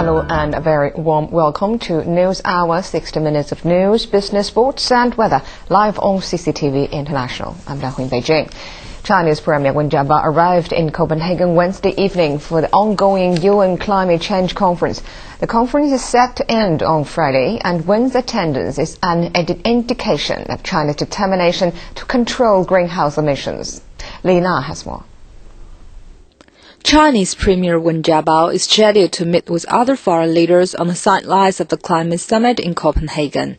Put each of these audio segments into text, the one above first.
Hello and a very warm welcome to News Hour, 60 minutes of news, business, sports and weather, live on CCTV International. I'm Liang Hui in Beijing. Chinese Premier Wen Jiabao arrived in Copenhagen Wednesday evening for the ongoing UN Climate Change Conference. The conference is set to end on Friday, and Wen's attendance is an indication of China's determination to control greenhouse emissions. Li Na has more. Chinese Premier Wen Jiabao is scheduled to meet with other foreign leaders on the sidelines of the climate summit in Copenhagen.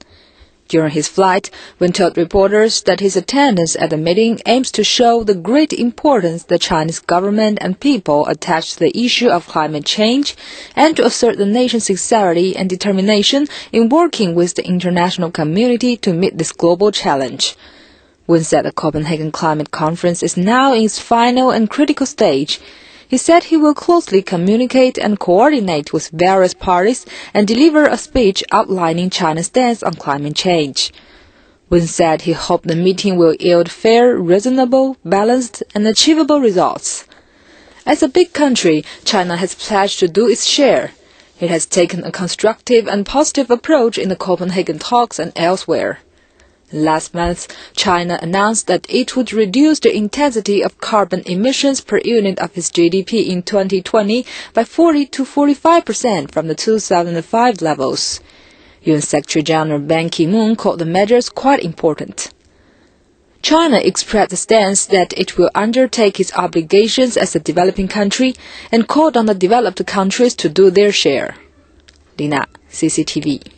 During his flight, Wen told reporters that his attendance at the meeting aims to show the great importance the Chinese government and people attach to the issue of climate change and to assert the nation's sincerity and determination in working with the international community to meet this global challenge. Wen said the Copenhagen Climate Conference is now in its final and critical stage. He said he will closely communicate and coordinate with various parties and deliver a speech outlining China's stance on climate change. Wen said he hoped the meeting will yield fair, reasonable, balanced and achievable results. As a big country, China has pledged to do its share. It has taken a constructive and positive approach in the Copenhagen talks and elsewhere. Last month, China announced that it would reduce the intensity of carbon emissions per unit of its GDP in 2020 by 40 to 45% from the 2005 levels. UN Secretary General Ban Ki-moon called the measures quite important. China expressed the stance that it will undertake its obligations as a developing country and called on the developed countries to do their share. Li Na, CCTV.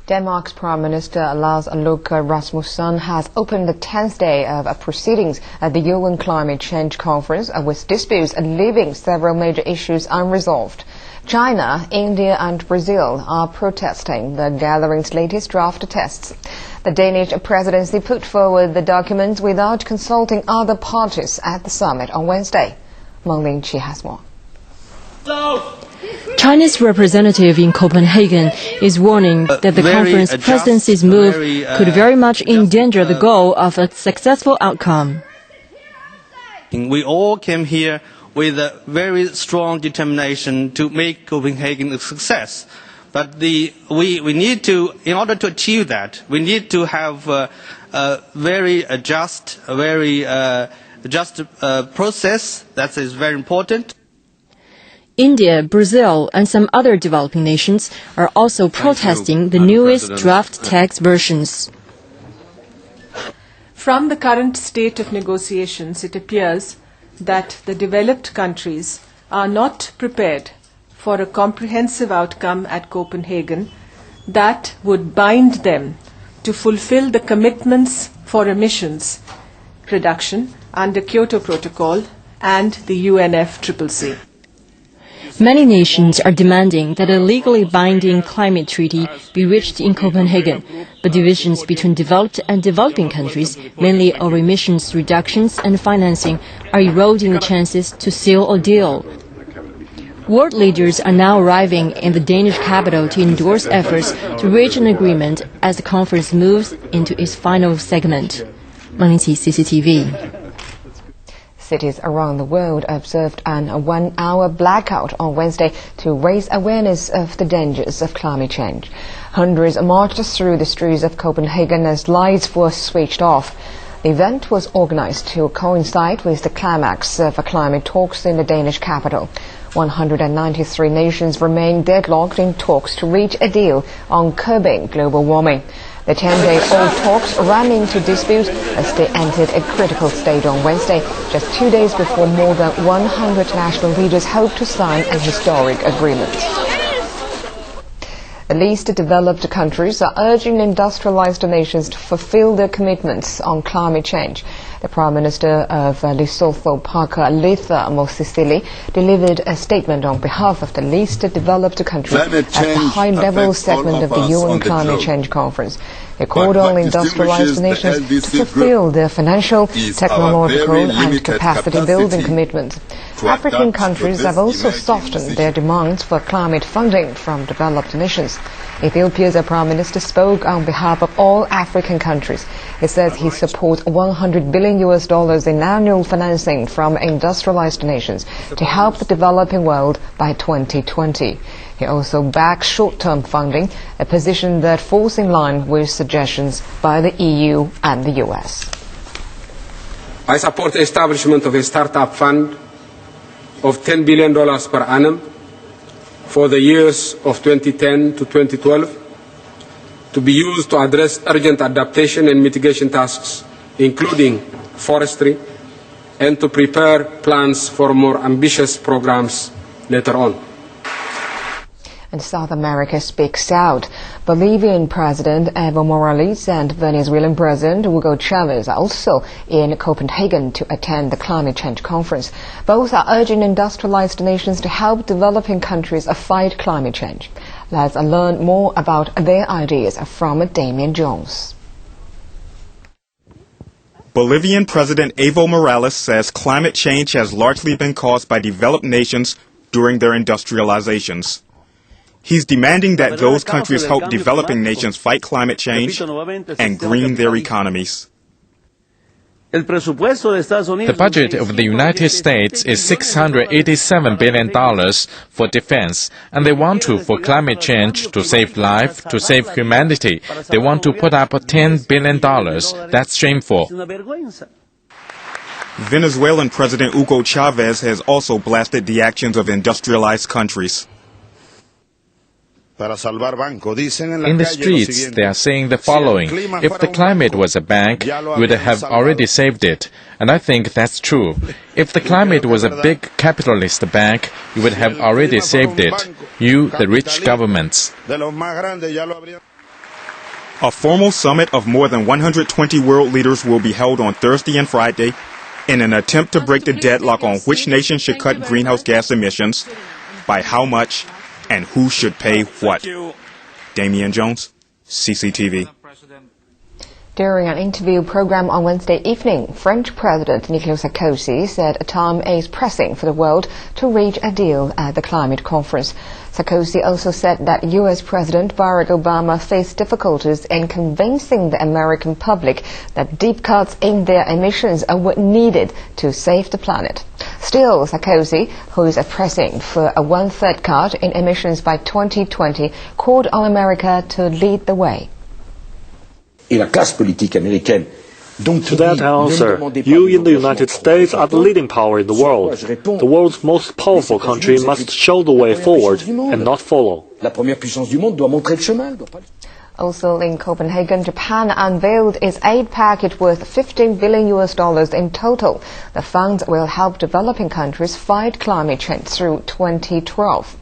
Denmark's Prime Minister Lars Løkke Rasmussen has opened the 10th day of proceedings at the UN Climate Change Conference, with disputes leaving several major issues unresolved. China, India and Brazil are protesting the gathering's latest draft tests. The Danish presidency put forward the documents without consulting other parties at the summit on Wednesday. Meng Lingqi has more. China's representative in Copenhagen is warning that the conference presidency's move could very much endanger the goal of a successful outcome. We all came here with a very strong determination to make Copenhagen a success. But we need to, in order to achieve that, we need to have a very just process. That is very important. India, Brazil and some other developing nations are also protesting the newest draft text versions. From the current state of negotiations, it appears that the developed countries are not prepared for a comprehensive outcome at Copenhagen that would bind them to fulfill the commitments for emissions reduction under Kyoto Protocol and the UNFCCC. Many nations are demanding that a legally binding climate treaty be reached in Copenhagen, but divisions between developed and developing countries, mainly over emissions reductions and financing, are eroding the chances to seal a deal. World leaders are now arriving in the Danish capital to endorse efforts to reach an agreement as the conference moves into its final segment. Meng Lingqi, CCTV. Cities around the world observed an 1-hour blackout on Wednesday to raise awareness of the dangers of climate change. Hundreds marched through the streets of Copenhagen as lights were switched off. The event was organized to coincide with the climax of climate talks in the Danish capital. 193 nations remain deadlocked in talks to reach a deal on curbing global warming. The 10-day-old talks ran into dispute as they entered a critical stage on Wednesday, just 2 days before more than 100 national leaders hope to sign an historic agreement. The least developed countries are urging industrialized nations to fulfill their commitments on climate change. The Prime Minister of Lesotho, Parker Letha Mosisili, delivered a statement on behalf of the least developed countries at the high-level segment of the UN Climate Change Conference. He called on industrialized nations to fulfill their financial, technological and capacity-building commitments. African countries have also softened their demands for climate funding from developed nations. Ethiopia's Prime Minister spoke on behalf of all African countries. He says he supports $100 billion in annual financing from industrialized nations to help the developing world by 2020. He also backs short-term funding, a position that falls in line with suggestions by the EU and the US. I support the establishment of a startup fund of $10 billion per annum for the years of 2010 to 2012 to be used to address urgent adaptation and mitigation tasks, including forestry, and to prepare plans for more ambitious programs later on. And South America speaks out. Bolivian President Evo Morales and Venezuelan President Hugo Chavez are also in Copenhagen to attend the climate change conference. Both are urging industrialized nations to help developing countries fight climate change. Let's learn more about their ideas from Damian Jones. Bolivian President Evo Morales says climate change has largely been caused by developed nations during their industrializations. He's demanding that those countries help developing nations fight climate change and green their economies. The budget of the United States is $687 billion for defense, and they want to, for climate change, to save life, to save humanity. They want to put up $10 billion. That's shameful. Venezuelan President Hugo Chavez has also blasted the actions of industrialized countries. In the streets, they are saying the following: if the climate was a bank, you would have already saved it. And I think that's true. If the climate was a big capitalist bank, you would have already saved it. You, the rich governments. A formal summit of more than 120 world leaders will be held on Thursday and Friday in an attempt to break the deadlock on which nation should cut greenhouse gas emissions, by how much, and who should pay what. Damian Jones, CCTV. During an interview program on Wednesday evening, French President Nicolas Sarkozy said a time is pressing for the world to reach a deal at the climate conference. Sarkozy also said that U.S. President Barack Obama faced difficulties in convincing the American public that deep cuts in their emissions were needed to save the planet. Still, Sarkozy, who is pressing for a one-third cut in emissions by 2020, called on America to lead the way. To that answer, you in the United States are the leading power in the world. The world's most powerful country must show the way forward and not follow. Also in Copenhagen, Japan unveiled its aid package worth $15 billion in total. The funds will help developing countries fight climate change through 2012.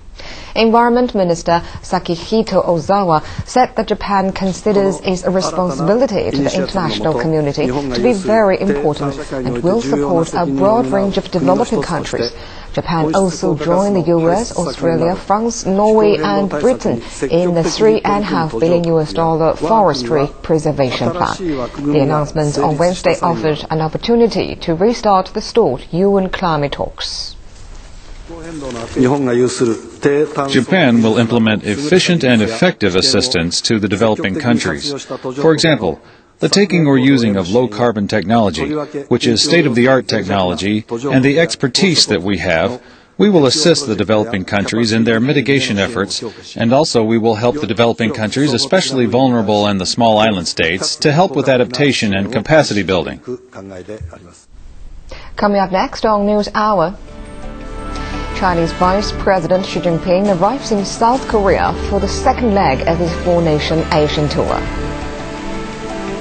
Environment Minister Sakihito Ozawa said that Japan considers its responsibility to the international community to be very important and will support a broad range of developing countries. Japan also joined the US, Australia, France, Norway and Britain in the $3.5 billion forestry preservation plan. The announcement on Wednesday offered an opportunity to restart the stalled UN climate talks. Japan will implement efficient and effective assistance to the developing countries. For example, the taking or using of low-carbon technology, which is state-of-the-art technology, and the expertise that we have. We will assist the developing countries in their mitigation efforts, and also we will help the developing countries, especially vulnerable and the small island states, to help with adaptation and capacity building. Coming up next on News Hour, Chinese Vice President Xi Jinping arrives in South Korea for the second leg of his four-nation Asian tour.